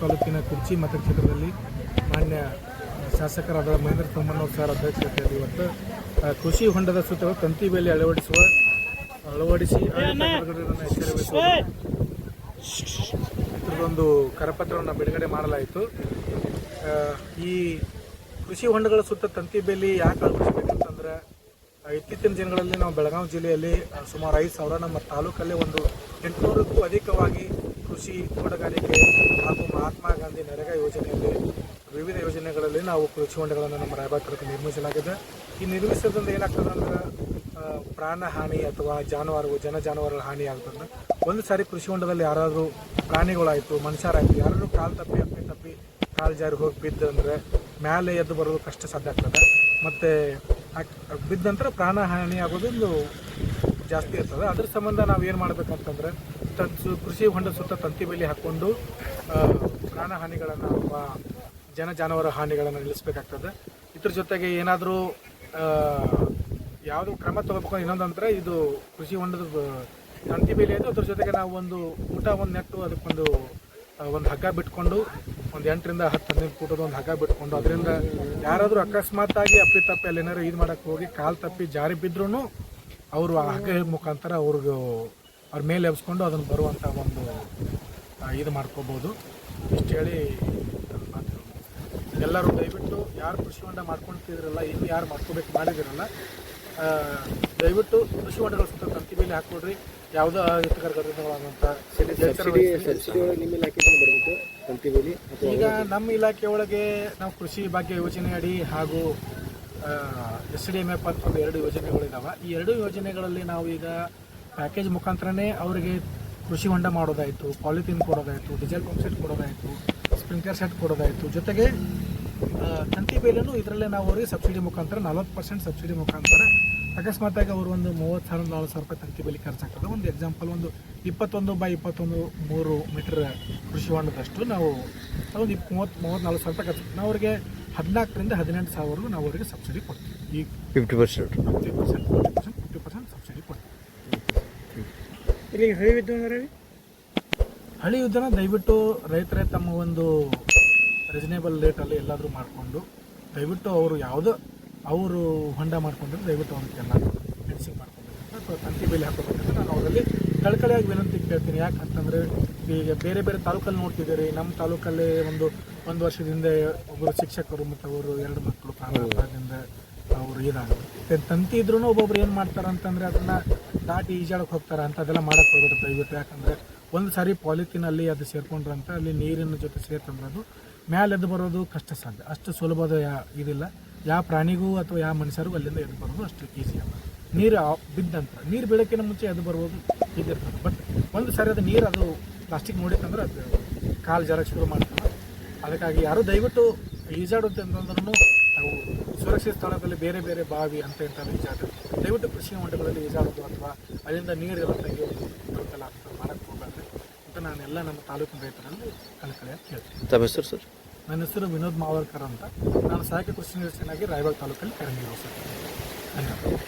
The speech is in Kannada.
ತಾಲೂಕಿನ ಕುರ್ಚಿ ಮತಕ್ಷೇತ್ರದಲ್ಲಿ ಮಾನ್ಯ ಶಾಸಕರಾದ ಮಹೇಂದ್ರ ತಮ್ಮಣ್ಣವ್ರ ಸರ್ ಅಧ್ಯಕ್ಷತೆಯಲ್ಲಿ ಇವತ್ತು ಕೃಷಿ ಹೊಂಡದ ಸುತ್ತಲೂ ತಂತಿ ಬೇಲಿ ಅಳವಡಿಸಿ ಇದರದೊಂದು ಕರಪತ್ರವನ್ನು ಬಿಡುಗಡೆ ಮಾಡಲಾಯಿತು. ಈ ಕೃಷಿ ಹೊಂಡಗಳ ಸುತ್ತ ತಂತಿ ಬೇಲಿ ಯಾಕೆ ಅಳವಡಿಸಬೇಕಂತಂದ್ರೆ ಇತ್ತೀಚಿನ ದಿನಗಳಲ್ಲಿ ನಾವು ಬೆಳಗಾವಿ ಜಿಲ್ಲೆಯಲ್ಲಿ ಸುಮಾರು 5,000 ನಮ್ಮ ತಾಲೂಕಲ್ಲೇ ಒಂದು 800ಕ್ಕೂ ಅಧಿಕವಾಗಿ ಕೃಷಿ ತೋಟಗಾರಿಕೆ ಹಾಗೂ ಮಹಾತ್ಮ ಗಾಂಧಿ ನರೇಗಾ ಯೋಜನೆಯಲ್ಲಿ ವಿವಿಧ ಯೋಜನೆಗಳಲ್ಲಿ ನಾವು ಕೃಷಿ ಹೊಂಡಗಳನ್ನು ನಮ್ಮ ರಾಯಬಾಗ ತಾಲೂಕು ನಿರ್ಮಿಸಲಾಗಿದೆ. ಈ ನಿರ್ಮಿಸೋದ್ರಿಂದ ಏನಾಗ್ತದೆ ಅಂದ್ರೆ ಪ್ರಾಣ ಹಾನಿ ಅಥವಾ ಜಾನುವಾರುಗಳ ಹಾನಿ ಆಗ್ತದೆ. ಒಂದು ಸಾರಿ ಕೃಷಿ ಹೊಂಡದಲ್ಲಿ ಯಾರಾದರೂ ಪ್ರಾಣಿಗಳಾಯಿತು, ಮನುಷ್ಯರಾಯಿತು, ಯಾರಾದರೂ ಕಾಲು ತಪ್ಪಿ ಕಾಲು ಜಾರಿ ಹೋಗಿ ಬಿದ್ದು ಅಂದರೆ ಮೇಲೆ ಎದ್ದು ಬರೋದು ಕಷ್ಟ ಸಾಧ್ಯ ಆಗ್ತದೆ. ಮತ್ತು ಬಿದ್ದ ನಂತರ ಪ್ರಾಣ ಹಾನಿ ಆಗೋದೊಂದು ಜಾಸ್ತಿ ಇರ್ತದೆ. ಅದ್ರ ಸಂಬಂಧ ನಾವು ಏನು ಮಾಡಬೇಕಂತಂದ್ರೆ ಕೃಷಿ ಹೊಂಡ ಸುತ್ತ ತಂತಿ ಬೇಲಿ ಹಾಕ್ಕೊಂಡು ಪ್ರಾಣ ಹಾನಿಗಳನ್ನು ಅಥವಾ ಜಾನುವಾರು ಹಾನಿಗಳನ್ನು ನಿಲ್ಲಿಸಬೇಕಾಗ್ತದೆ. ಇದ್ರ ಜೊತೆಗೆ ಏನಾದರೂ ಯಾವುದು ಕ್ರಮ ತಗೋಬೇಕು ಇನ್ನೊಂದಂದ್ರೆ ಇದು ಕೃಷಿ ಹೊಂಡದ ತಂತಿ ಬೇಲಿ ಆಯಿತು, ಅದ್ರ ಜೊತೆಗೆ ನಾವು ಒಂದು ನೆಟ್ಟು ಅದಕ್ಕೊಂದು ಹಗ್ಗ ಬಿಟ್ಕೊಂಡು ಒಂದು 8ರಿಂದ 10-15 ಫೂಟದ ಒಂದು ಹಗ್ಗ ಬಿಟ್ಕೊಂಡು ಅದರಿಂದ ಯಾರಾದರೂ ಅಕಸ್ಮಾತ್ತಾಗಿ ಅಪ್ಪಿತಪ್ಪಿ ಅಲ್ಲಿ ಏನಾದ್ರು ಇದು ಮಾಡೋಕ್ಕೆ ಹೋಗಿ ಕಾಲು ತಪ್ಪಿ ಜಾರಿ ಬಿದ್ರೂ ಅವರು ಆ ಹಗ್ಗ ಮುಖಾಂತರ ಅವ್ರ ಮೇಲೆ ಎಬ್ಸ್ಕೊಂಡು ಅದನ್ನು ಬರುವಂಥ ಒಂದು ಇದು ಮಾಡ್ಕೋಬೋದು. ಇಷ್ಟು ಹೇಳಿ ಎಲ್ಲರೂ ದಯವಿಟ್ಟು ಯಾರು ಕೃಷಿ ಹೊಂಡ ಮಾಡ್ಕೊಳ್ತಿದ್ರಲ್ಲ, ಇನ್ನು ಯಾರು ಮಾಡ್ಕೋಬೇಕು ಮಾಡಿದಿರಲ್ಲ, ದಯವಿಟ್ಟು ಕೃಷಿ ಹೊಂಡಗಳ ಸುತ್ತ ತಂತಿ ಬೇಲಿ ಹಾಕ್ಕೊಡ್ರಿ. ಯಾವುದೋ ಹಿತಕರವಾದಂಥ ಈಗ ನಮ್ಮ ಇಲಾಖೆ ಒಳಗೆ ನಾವು ಕೃಷಿ ಭಾಗ್ಯ ಯೋಜನೆ ಅಡಿ ಹಾಗೂ SDMF ಅಂತ 2 ಯೋಜನೆಗಳಿದ್ದಾವೆ. ಈ 2 ಯೋಜನೆಗಳಲ್ಲಿ ನಾವು ಈಗ ಪ್ಯಾಕೇಜ್ ಮುಖಾಂತರನೇ ಅವರಿಗೆ ಕೃಷಿ ಹೊಂಡ ಮಾಡೋದಾಯಿತು, ಪಾಲಿಥೀನ್ ಕೊಡೋದಾಯಿತು, ಡೀಸೆಲ್ ಪಂಪ್ ಸೆಟ್ ಕೊಡೋದಾಯಿತು, ಸ್ಪ್ರಿಂಕ್ಲರ್ ಸೆಟ್ ಕೊಡೋದಾಯಿತು. ಜೊತೆಗೆ ತಂತಿ ಬೇಲಿನೂ ಇದರಲ್ಲೇ ನಾವು ಅವ್ರಿಗೆ ಸಬ್ಸಿಡಿ ಮುಖಾಂತರ 40% ಸಬ್ಸಿಡಿ ಮುಖಾಂತರ ಅಕಸ್ಮಾತಾಗಿ ಅವರು ಒಂದು 30,000-40,000 ರೂಪಾಯಿ ತಂತಿ ಬೇಲಿ ಖರ್ಚಾಗ್ತದೆ. ಒಂದು ಎಕ್ಸಾಂಪಲ್ ಒಂದು 21x21 ಮೀಟರ್ ಕೃಷಿ ಹೊಂಡದಷ್ಟು ನಾವು ಒಂದು 30,000-40,000 ರೂಪಾಯಿ ಖರ್ಚು ನಾವು ಅವರಿಗೆ 14,000ರಿಂದ 18,000 ನಾವು ಅವರಿಗೆ ಸಬ್ಸಿಡಿ ಕೊಡ್ತೀವಿ. ಈಗ 50% ಸಬ್ಸಿಡಿ ಕೊಡ್ತೀವಿ. ಇಲ್ಲಿ ಹಳಿ ಯುದ್ಧನ ದಯವಿಟ್ಟು ರೈತರೇ ತಮ್ಮ ಒಂದು ರೀಸನೇಬಲ್ ರೇಟಲ್ಲಿ ಎಲ್ಲಾದರೂ ಮಾಡಿಕೊಂಡು ದಯವಿಟ್ಟು ಅವರು ಹೊಂಡ ಮಾಡ್ಕೊಂಡ್ರೆ ದಯವಿಟ್ಟು ಅವ್ರಿಗೆಲ್ಲ ಫೆನ್ಸಿಂಗ್ ಮಾಡ್ಕೊಬೇಕಂತ ಅಥವಾ ತಂತಿ ಬೇಲಿ ಹಾಕೋಬೇಕಂತ ನಾನು ಅವರಲ್ಲಿ ಕಳಕಳಿಯಾಗಿ ವಿನಂತಿ ಕೇಳ್ತೀನಿ. ಯಾಕಂತಂದರೆ ಈಗ ಬೇರೆ ಬೇರೆ ತಾಲೂಕಲ್ಲಿ ನೋಡ್ತಿದ್ದೀರಿ, ನಮ್ಮ ತಾಲೂಕಲ್ಲಿ ಒಂದು ವರ್ಷದ ಹಿಂದೆ ಒಬ್ಬರು ಶಿಕ್ಷಕರು ಮತ್ತು ಅವರು 2 ಮಕ್ಕಳು ಪ್ರಾಣದಿಂದ ಅವರು ಏನಾಗುತ್ತೆ ತಂತಿ ಇದ್ರೂ ಒಬ್ಬೊಬ್ರು ಏನು ಮಾಡ್ತಾರೆ ಅಂತಂದರೆ ಅದನ್ನು ದಾಟಿ ಈಜಾಡಕ್ಕೆ ಹೋಗ್ತಾರೆ ಅಂತ ಅದೆಲ್ಲ ಮಾಡೋಕ್ಕೆ ಹೋಗೋದು ದಯವಿಟ್ಟು. ಯಾಕಂದರೆ ಒಂದು ಸಾರಿ ಪಾಲಿಥೀನಲ್ಲಿ ಅದು ಸೇರ್ಕೊಂಡ್ರೆ ಅಂತ ಅಲ್ಲಿ ನೀರಿನ ಜೊತೆ ಸೇರ್ತಂದ್ರೆ ಅದು ಮೇಲೆ ಎದ್ದು ಬರೋದು ಕಷ್ಟ ಸಾಧ್ಯ. ಅಷ್ಟು ಸುಲಭದ ಇದಿಲ್ಲ. ಯಾವ ಪ್ರಾಣಿಗೂ ಅಥವಾ ಯಾವ ಮನುಷ್ಯರಿಗೂ ಅಲ್ಲಿಂದ ಎದ್ದು ಬರೋದು ಅಷ್ಟು ಈಸಿ ಅಲ್ಲ. ನೀರು ಬಿದ್ದಂತ ನೀರು ಬೀಳೋಕ್ಕಿಂತ ಮುಂಚೆ ಎದ್ದು ಬರ್ಬೋದು ಇದಿರ್ತದೆ. ಬಟ್ ಒಂದು ಸಾರಿ ಅದು ನೀರು ಅದು ಪ್ಲಾಸ್ಟಿಕ್ ನೋಡಿತ್ತಂದ್ರೆ ಅದು ಕಾಲು ಜಾರಕ್ಕೆ ಶುರು ಮಾಡ್ತಾರೆ. ಅದಕ್ಕಾಗಿ ಯಾರು ದಯವಿಟ್ಟು ಈಜಾಡುತ್ತೆ ಅಂತಂದ್ರೂ ನಾವು ಸುರಕ್ಷಿತ ಸ್ಥಳದಲ್ಲಿ ಬೇರೆ ಬೇರೆ ಬಾವಿ ಅಂತ ಈಜಾಡು ದಯವಿಟ್ಟು ಕೃಷಿ ಹೊಂಡಗಳಲ್ಲಿ ಈಜಾಡೋದು ಅಥವಾ ಅಲ್ಲಿಂದ ನೀರೆಲ್ಲ ತೆಗೆಯೋದು ಅಂತೆಲ್ಲ ಮಾಡೋಕ್ಕೆ ಹೋಗಬಾರ್ದು ಅಂತ ನಾನೆಲ್ಲ ನಮ್ಮ ತಾಲೂಕಿನ ರೈತರಲ್ಲಿ ಕಳಕಳಿಯಾಗಿ ಕೇಳ್ತೀನಿ. ತಮ್ಮ ಹೆಸರು ಸರ್? ನನ್ನ ಹೆಸರು ವಿನೋದ್ ಮಾವರ್ಕರ್ ಅಂತ. ನಾನು ಸಹಾಯಕ ಕೃಷಿ ನಿರ್ದೇಶಕನಾಗಿ ರಾಯಬಾಗ ತಾಲೂಕಲ್ಲಿ ಕಾರ್ಯನಿರ್ವಹಿಸುತ್ತೇನೆ. ಧನ್ಯವಾದ.